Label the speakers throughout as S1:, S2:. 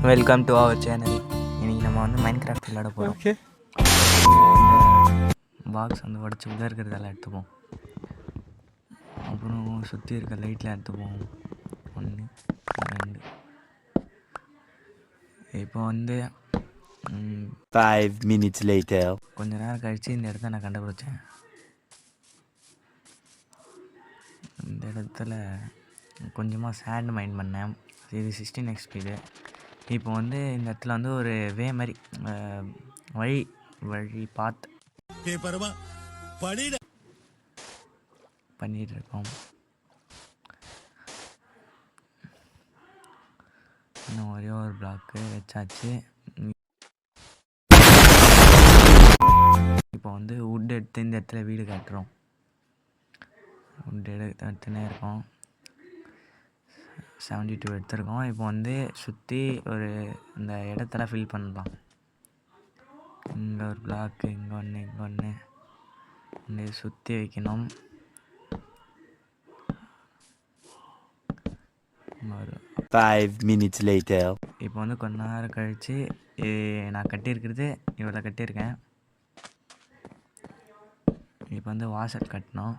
S1: Welcome to our channel. இன்றைக்கி நம்ம வந்து மைன்கிராஃப்ட் விளையாட போகிறோம். பாக்ஸ் வந்து உடச்சி உள்ளே இருக்கிறதெல்லாம் எடுத்துப்போம். அப்புறம் சுற்றி இருக்க லைட்லாம் எடுத்துப்போம். 1 2. இப்போ வந்து
S2: 5 minutes later.
S1: கொஞ்ச நேரம் கழித்து இந்த இடத்த நான் கண்டுபிடிச்சேன். இந்த இடத்துல கொஞ்சமாக சேண்ட் மைண்ட் பண்ணேன். இது 16 XP. இப்போ வந்து இந்த இடத்துல வந்து ஒரு வே மாதிரி வழி பார்த்து பண்ணிட்டு இருக்கோம். இன்னும் ஒரே ஒரு பிளாக்கு வச்சாச்சு. இப்போ வந்து வுட் எடுத்து இந்த இடத்துல வீடு கட்டுறோம். வுட் எடுத்துனே இருக்கோம். 72 எடுத்துருக்கோம். இப்போ வந்து சுற்றி ஒரு இந்த இடத்துல ஃபில் பண்ணலாம். இங்கே ஒரு பிளாக்கு, இங்கே ஒன்று, இங்கே ஒன்று, இங்கே சுற்றி வைக்கணும். ஒரு
S2: 5 minutes later.
S1: இப்போ வந்து கொஞ்ச நேரம் கழித்து நான் கட்டியிருக்கிறது இவ்வளோ கட்டியிருக்கேன். இப்போ வந்து வாசல் கட்டணும்.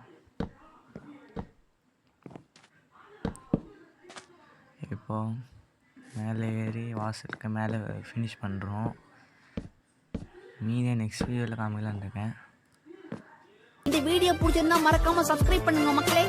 S1: இப்போது மேலே ஏறி வாசலுக்கு மேலே ஃபினிஷ் பண்ணுறோம். மீதே நெக்ஸ்ட் வீடியோவில் காமிக்கலான்னு இருக்கேன்.
S3: இந்த வீடியோ பிடிச்சிருந்தா மறக்காம சப்ஸ்கிரைப் பண்ணுங்க மக்களே.